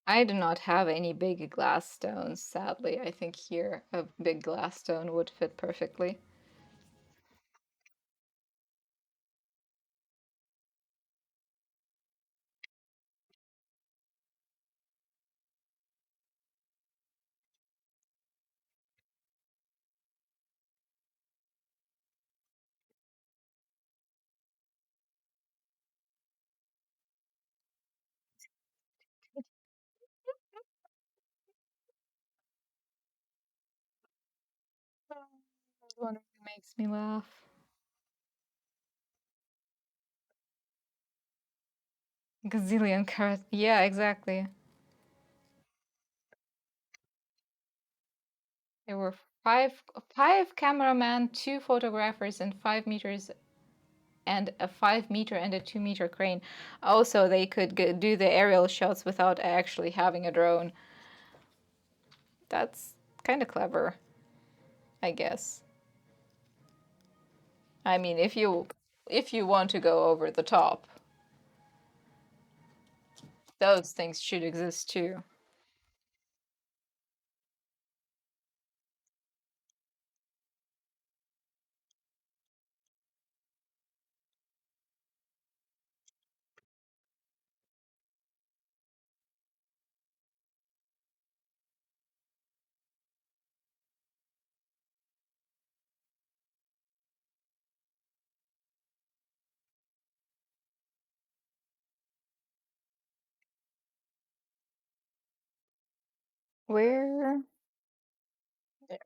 I do not have any big glass stones, sadly. I think here a big glass stone would fit perfectly. One of them makes me laugh. Gazillion carrots. Yeah, exactly. There were five cameramen, two photographers, and 5 meters and a 5 meter and a 2 meter crane. Also, they could do the aerial shots without actually having a drone. That's kind of clever, I guess. I mean, if you want to go over the top, those things should exist too. Where? There.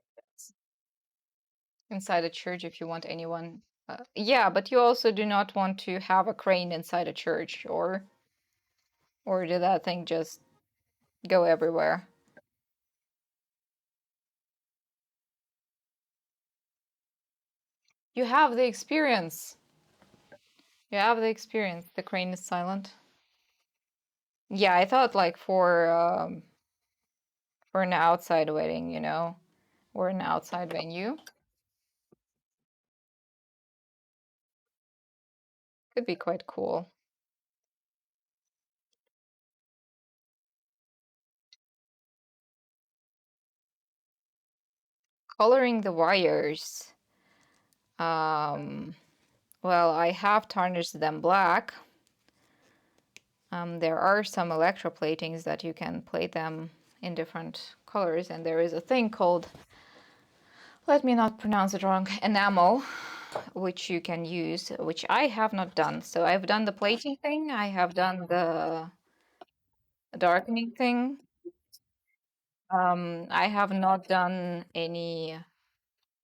Inside a church, if you want anyone. Yeah, but you also do not want to have a crane inside a church, or did that thing just go everywhere? You have the experience. You have the experience. The crane is silent. Yeah, I thought like for an outside wedding, or an outside venue, could be quite cool. Coloring the wires. Um, well, I have tarnished them black. There are some electroplatings that you can plate them in different colors, and there is a thing called, let me not pronounce it wrong, enamel, which you can use, which I have not done. So I've done the plating thing, I have done the darkening thing. I have not done any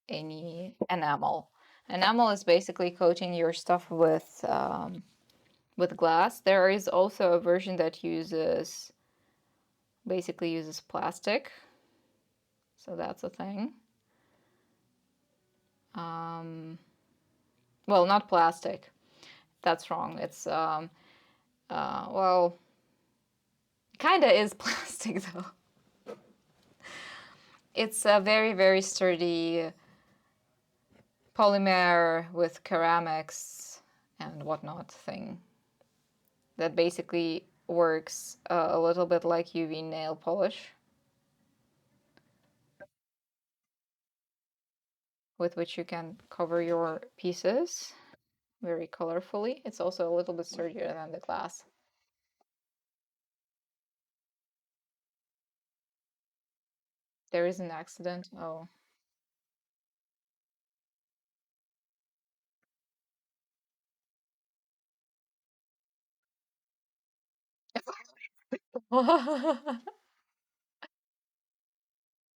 enamel. Enamel is basically coating your stuff with glass. There is also a version that basically uses plastic, so that's a thing. Um, well, not plastic. That's wrong. It's well, kinda is plastic though. It's a very very sturdy polymer with ceramics and whatnot thing that basically works a little bit like UV nail polish, with which you can cover your pieces very colorfully. It's also a little bit sturdier than the glass. There is an accident. Oh.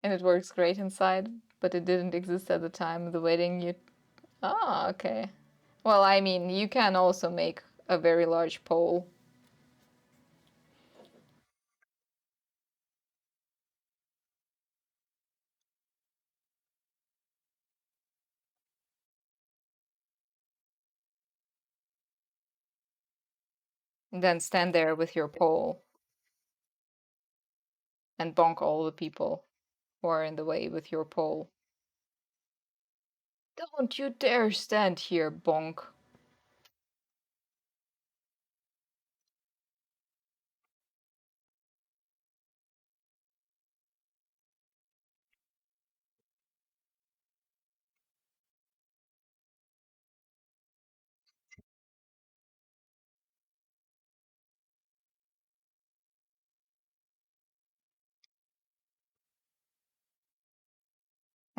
And it works great inside, but it didn't exist at the time of the wedding. You Oh, okay. Well, I mean, you can also make a very large pole. And then stand there with your pole and bonk all the people who are in the way with your pole. Don't you dare stand here, bonk.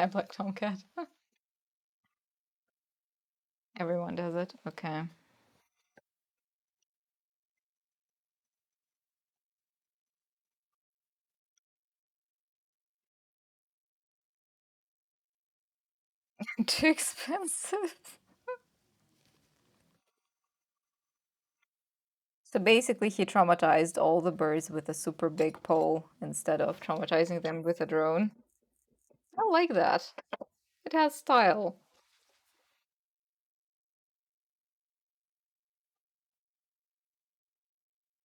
Black Tomcat. Everyone does it. Okay. Too expensive. So basically, he traumatized all the birds with a super big pole instead of traumatizing them with a drone. I like that. It has style.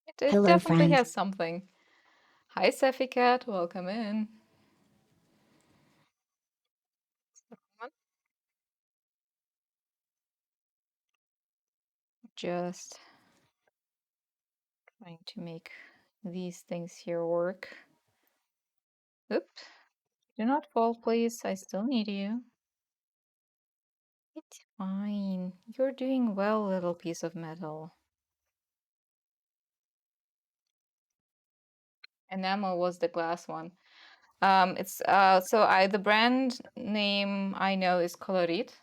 It Hello, definitely friends. has something. Hi, Seffi Cat. Welcome in. Just trying to make these things here work. Oop. Do not fall, please. I still need you. It's fine. You're doing well, little piece of metal. Enamel was the glass one. It's so I the brand name I know is Colorit.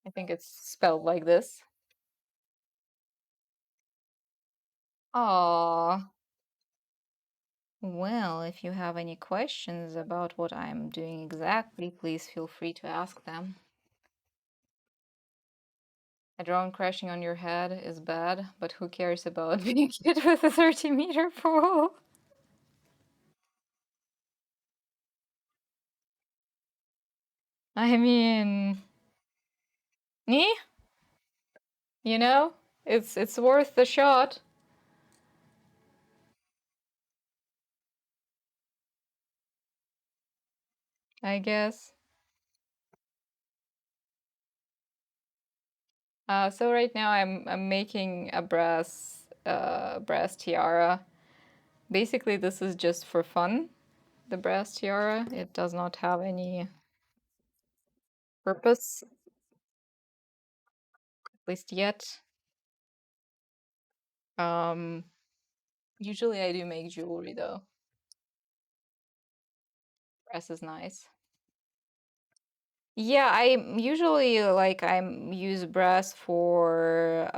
I think it's spelled like this. Aww. Well, if you have any questions about what I'm doing exactly, please feel free to ask them. A drone crashing on your head is bad, but who cares about being hit with a 30-meter pole? I mean, me? You know, it's worth the shot, I guess. So right now I'm making a brass tiara. Basically, this is just for fun. The brass tiara. It does not have any purpose, at least yet. Um, Usually I do make jewelry though. Brass is nice. Yeah, I usually like I use brass for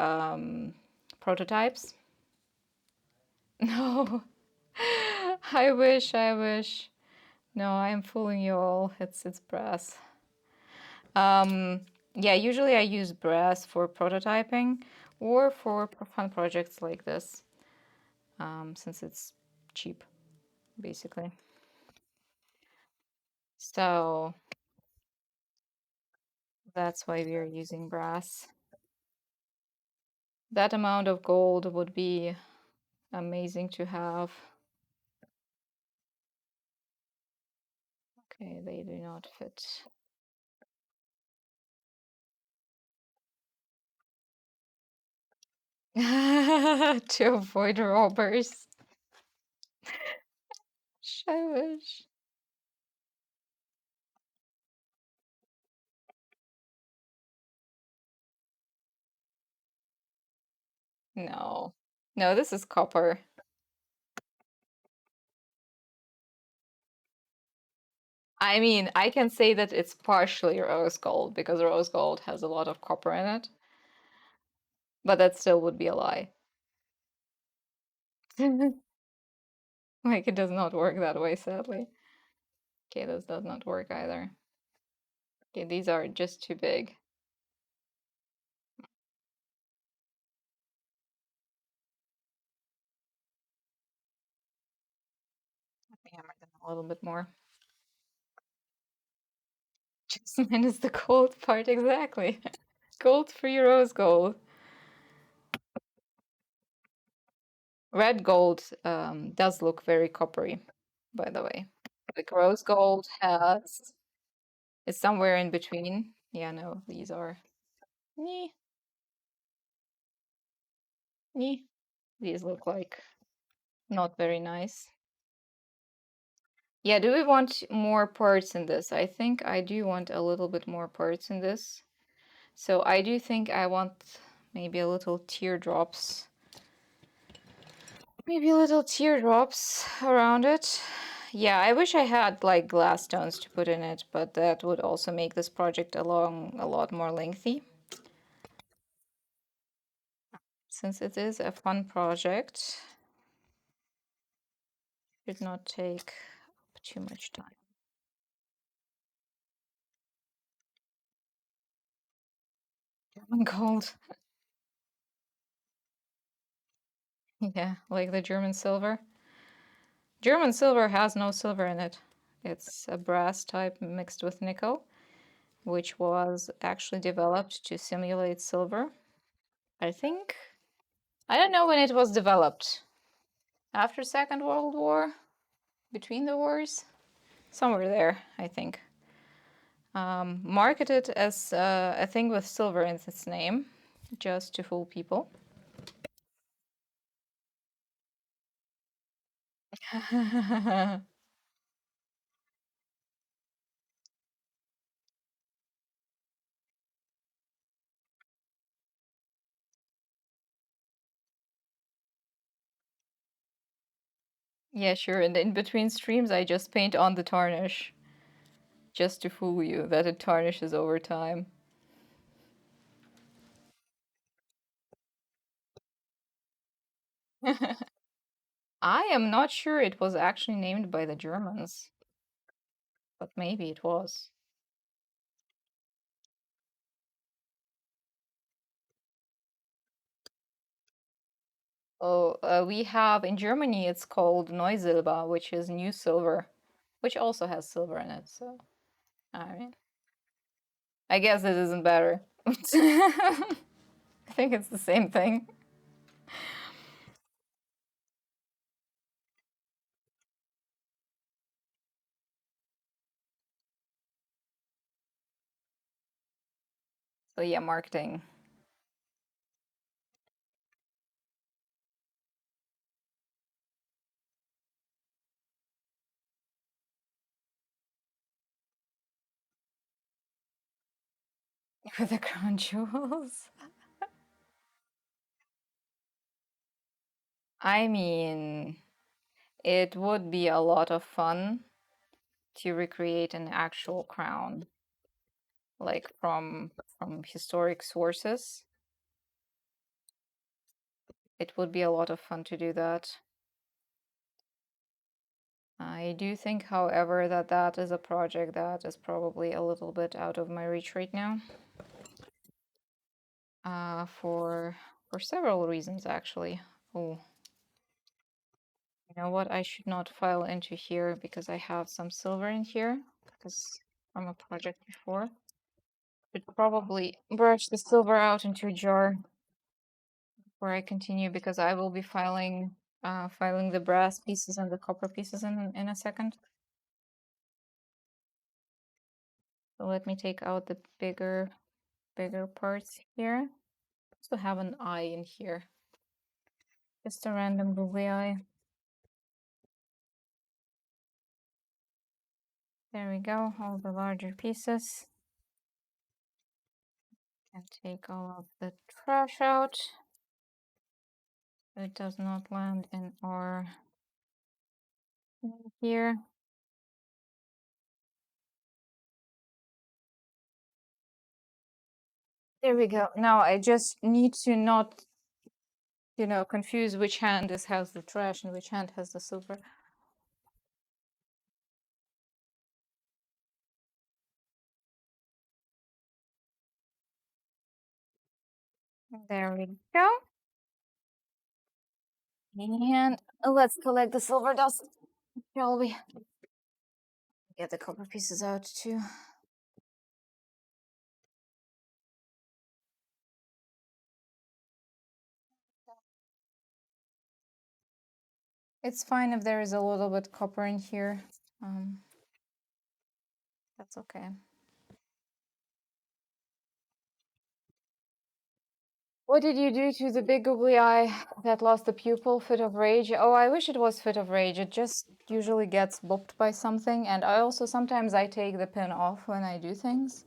prototypes. No, I wish, I wish. No, I'm fooling you all. It's brass. Um, yeah, usually I use brass for prototyping or for fun projects like this, since it's cheap, basically. So that's why we are using brass. That amount of gold would be amazing to have. Okay, they do not fit. To avoid robbers. I wish. No. No, this is copper. I mean, I can say that it's partially rose gold because rose gold has a lot of copper in it, but that still would be a lie. Like, it does not work that way, sadly. Okay, this does not work either. Okay, these are just too big. Let me hammer them a little bit more. Just minus the gold part, exactly. Gold-free rose gold. Red gold does look very coppery, by the way. Like rose gold has, it's somewhere in between. Yeah, no, these are, nee, nee. These look like not very nice. Yeah, do we want more parts in this? I think I do want a little bit more parts in this. So I do think I want maybe a little teardrops. Maybe little teardrops around it. Yeah, I wish I had like glass stones to put in it, but that would also make this project a lot more lengthy. Since it is a fun project, it should not take too much time. German gold. Yeah, like the German silver. German silver has no silver in it. It's a brass type mixed with nickel, which was actually developed to simulate silver. I think, I don't know when it was developed. After Second World War? Between the wars? Somewhere there, I think. Marketed as a thing with silver in its name, just to fool people. Yeah, sure. And in between streams, I just paint on the tarnish, just to fool you that it tarnishes over time. I am not sure it was actually named by the Germans, but maybe it was. Oh, we have in Germany, it's called Neusilber, which is new silver, which also has silver in it. So, I mean, I guess it isn't better. I think it's the same thing. So, yeah, marketing. For the crown jewels. I mean, it would be a lot of fun to recreate an actual crown, like from historic sources. It would be a lot of fun to do that. I do think, however, that that is a project that is probably a little bit out of my reach right now. For several reasons, actually. Oh, you know what? I should not file into here because I have some silver in here because from a project before. Should probably brush the silver out into a jar before I continue because I will be filing the brass pieces and the copper pieces in a second. So let me take out the bigger parts here. Also have an eye in here. Just a random googly eye. There we go, all the larger pieces. And take all of the trash out so it does not land in our here. There we go. Now I just need to not, confuse which hand has the trash and which hand has the silver. There we go. And let's collect the silver dust, shall we? Get the copper pieces out too. It's fine if there is a little bit copper in here. That's okay. What did you do to the big googly eye that lost the pupil? Fit of rage? Oh, I wish it was fit of rage. It just usually gets bopped by something. And I also sometimes I take the pin off when I do things.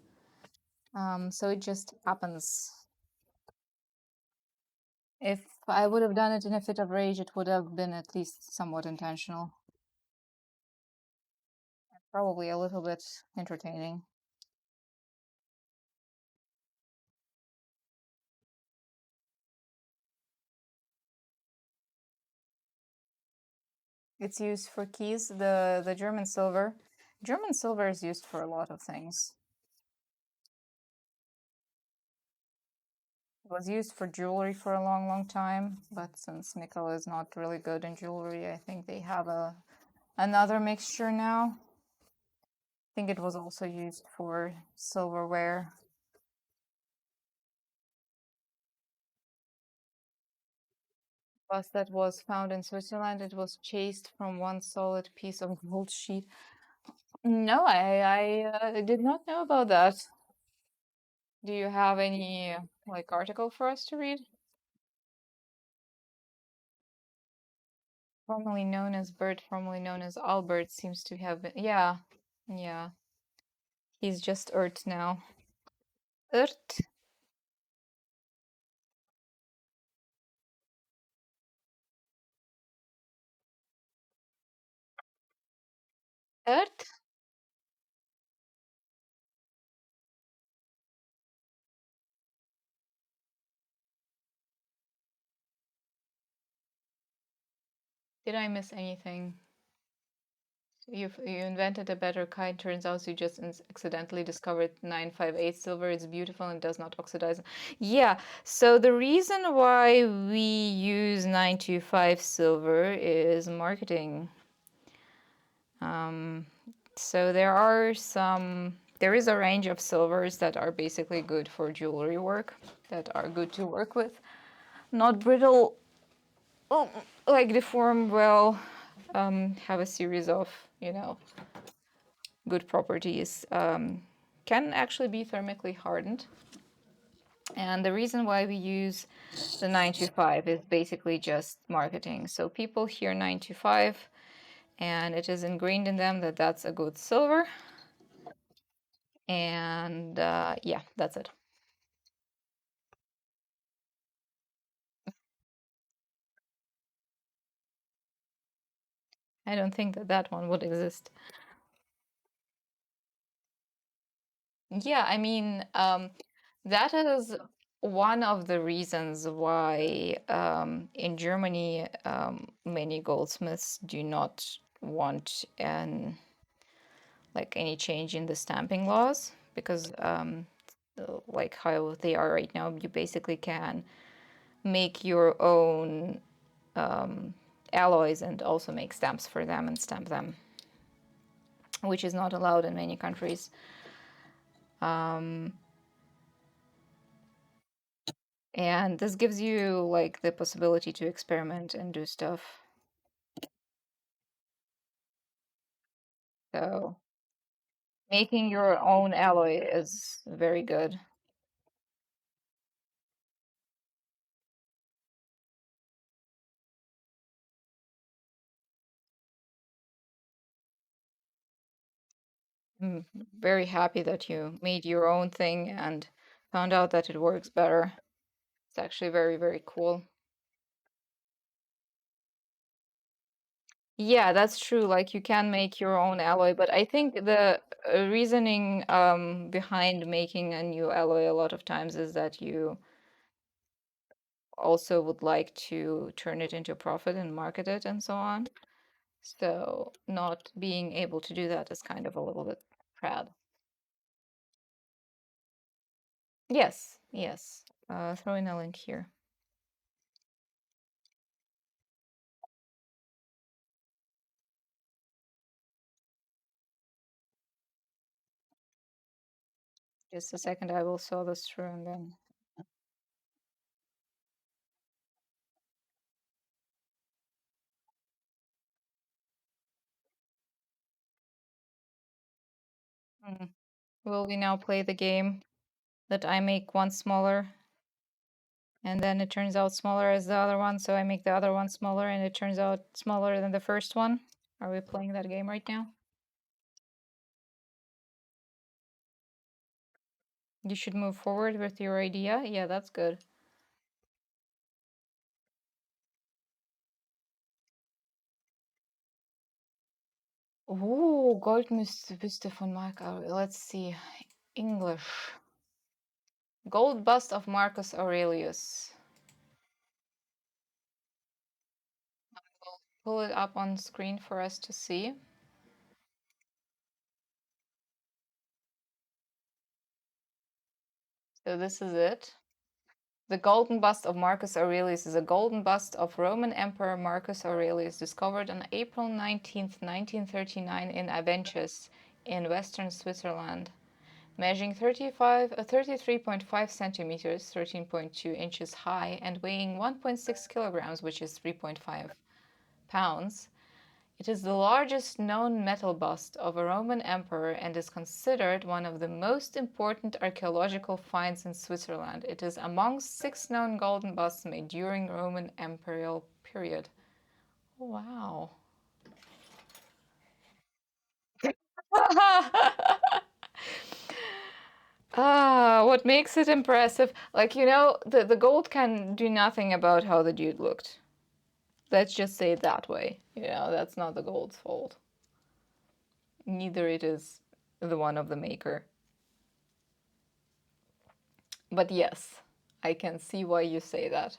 So it just happens. If I would have done it in a fit of rage, it would have been at least somewhat intentional. probably a little bit entertaining. It's used for keys, the German silver. German silver is used for a lot of things. It was used for jewelry for a long, long time, but since nickel is not really good in jewelry, I think they have another mixture now. I think it was also used for silverware. Bust that was found in Switzerland. It was chased from one solid piece of gold sheet. No, I did not know about that. Do you have any like article for us to read? Formerly known as Bert, formerly known as Albert, seems to have been. Yeah, yeah. He's just Ert now. Ert, Ert. Did I miss anything? You invented a better kind. Turns out you just accidentally discovered 958 silver. It's beautiful and does not oxidize. Yeah. So the reason why we use 925 silver is marketing. So there is a range of silvers that are basically good for jewelry work, that are good to work with, not brittle, oh, like deform well, have a series of, good properties, can actually be thermically hardened. And the reason why we use the 925 is basically just marketing. So people hear 925 and it is ingrained in them that that's a good silver. And yeah, that's it. I don't think that that one would exist. Yeah, I mean, that is one of the reasons why in Germany many goldsmiths do not want any change in the stamping laws because like how they are right now, you basically can make your own alloys and also make stamps for them and stamp them, which is not allowed in many countries. And this gives you like the possibility to experiment and do stuff. So making your own alloy is very good. I'm very happy that you made your own thing and found out that it works better. It's actually very, very cool. Yeah, that's true. Like you can make your own alloy, but I think the reasoning behind making a new alloy a lot of times is that you also would like to turn it into a profit and market it and so on. So not being able to do that is kind of a little bit proud. Yes, yes. Throw in a link here. Just a second, I will saw this through and then. Hmm. Will we now play the game that I make one smaller and then it turns out smaller as the other one, so I make the other one smaller and it turns out smaller than the first one? Are we playing that game right now? You should move forward with your idea. Yeah, that's good. Oh, Goldmünze von Mark Aurelius. Let's see. English. Gold bust of Marcus Aurelius. Pull it up on screen for us to see. So this is it. The golden bust of Marcus Aurelius is a golden bust of Roman Emperor Marcus Aurelius, discovered on April 19th, 1939 in Avenches in western Switzerland. Measuring 33.5 centimeters, 13.2 inches high, and weighing 1.6 kilograms, which is 3.5 pounds, it is the largest known metal bust of a Roman emperor and is considered one of the most important archaeological finds in Switzerland. It is among 6 known golden busts made during Roman imperial period. Wow. What makes it impressive? Like, the gold can do nothing about how the dude looked. Let's just say it that way. That's not the gold's fault. Neither it is the one of the maker. But yes, I can see why you say that.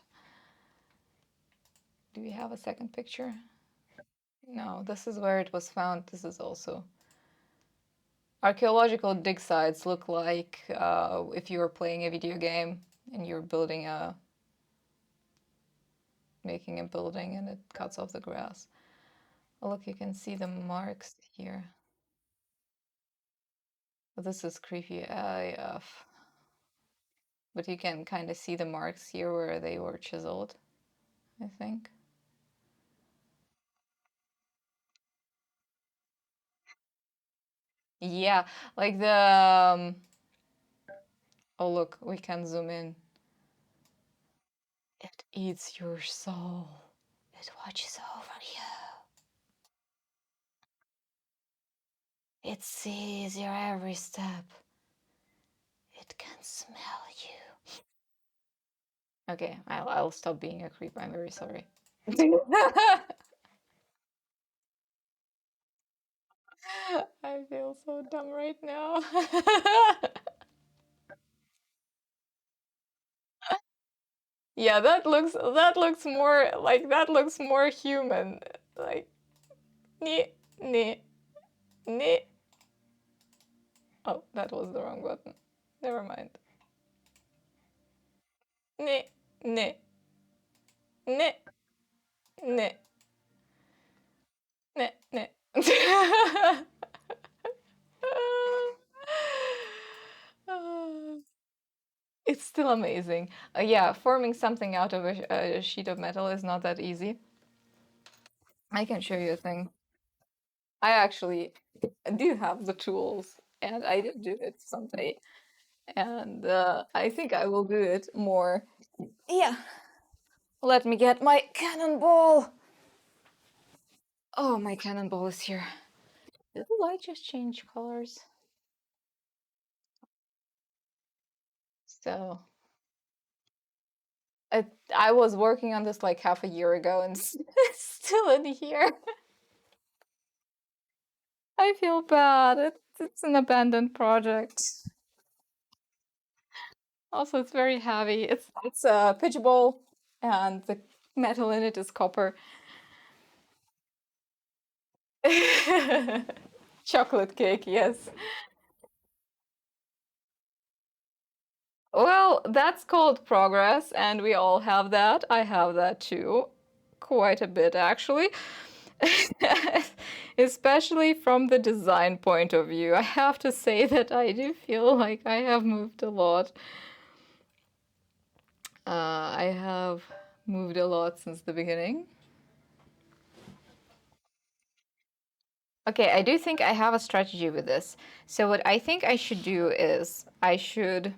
Do we have a second picture? No, this is where it was found. This is also archaeological dig sites look like if you were playing a video game and you're making a building and it cuts off the grass. Oh, look, you can see the marks here. This is creepy AF. But you can kind of see the marks here where they were chiseled, I think. Yeah, like oh, look, we can zoom in. It eats your soul. It watches over you. It sees your every step. It can smell you. Okay, I'll stop being a creep. I'm very sorry. I feel so dumb right now. Yeah, that looks more human. Like nee nee nee. Oh, that was the wrong button. Never mind. Nee nee nee nee nee nee. It's still amazing. Yeah, forming something out of a sheet of metal is not that easy. I can show you a thing. I actually do have the tools, and I did do it someday. And I think I will do it more. Yeah, let me get my cannonball. Oh, my cannonball is here. Did the light just change colors? So I was working on this like half a year ago and it's still in here. I feel bad. It's an abandoned project. Also, it's very heavy. It's a pitch bowl, and the metal in it is copper. Chocolate cake, yes. Well, that's called progress, and we all have that. I have that too. Quite a bit, actually. Especially from the design point of view. I have to say that I do feel like I have moved a lot. I have moved a lot since the beginning. Okay, I do think I have a strategy with this. So what I think I should do is I should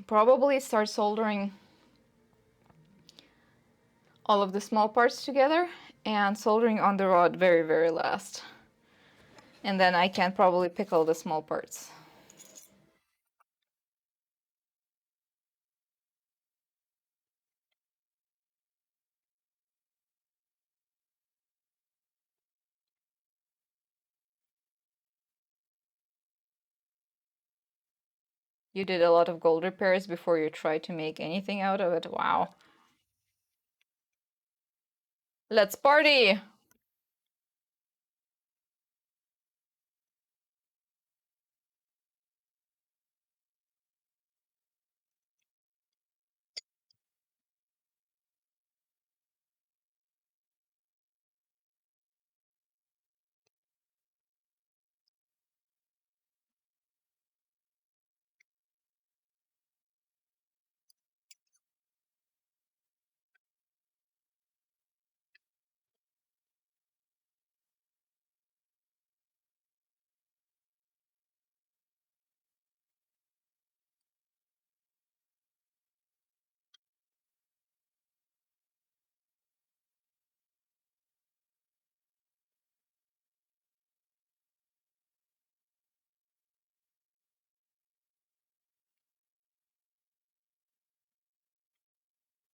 probably start soldering all of the small parts together and soldering on the rod very, very last. And then I can probably pickle the small parts. You did a lot of gold repairs before you tried to make anything out of it. Wow. Let's party!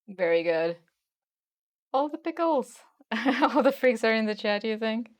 Very good. All the pickles. All the freaks are in the chat, you think?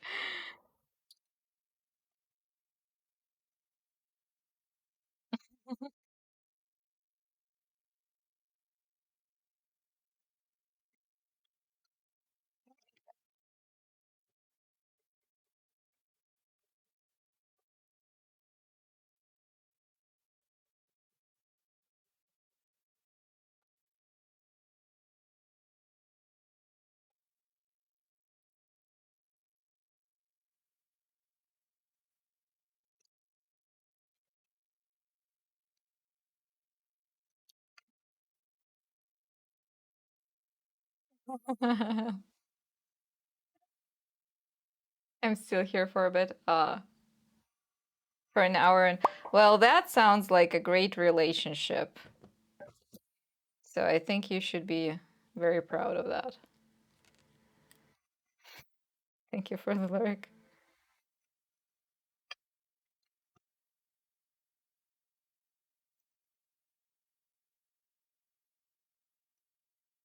I'm still here for a bit. For an hour and well, that sounds like a great relationship. So I think you should be very proud of that. Thank you for the lyric.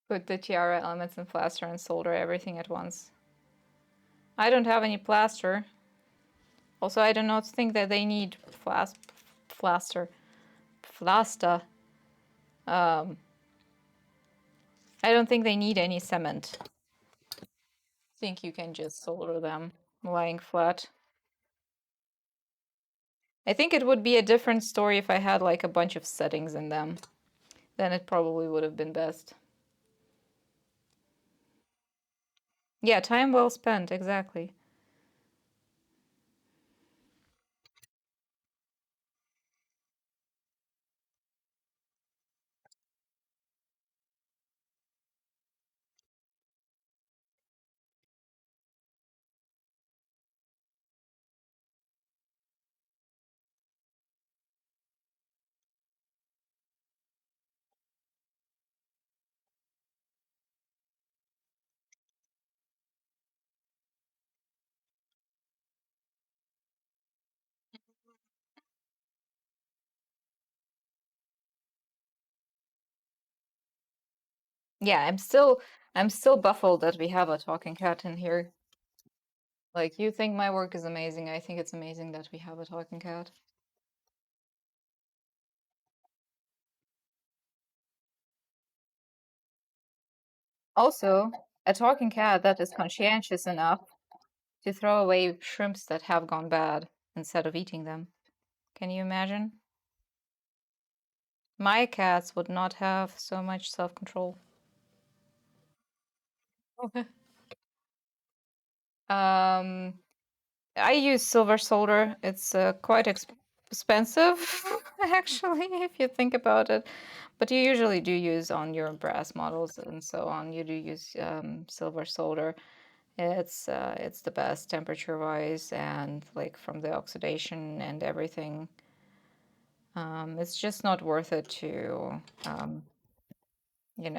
Put the tiara elements in plaster and solder everything at once. I don't have any plaster. Also, I do not think that they need plaster. Flasta. Um, I don't think they need any cement. I think you can just solder them lying flat. I think it would be a different story if I had like a bunch of settings in them. Then it probably would have been best. Yeah, time well spent, exactly. Yeah, I'm still baffled that we have a talking cat in here. Like, you think my work is amazing. I think it's amazing that we have a talking cat. Also, a talking cat that is conscientious enough to throw away shrimps that have gone bad instead of eating them. Can you imagine? My cats would not have so much self-control. Um, I use silver solder. It's quite expensive, actually, if you think about it. But you usually do use on your brass models and so on. You do use silver solder. It's the best temperature-wise and like from the oxidation and everything. It's just not worth it to, you know.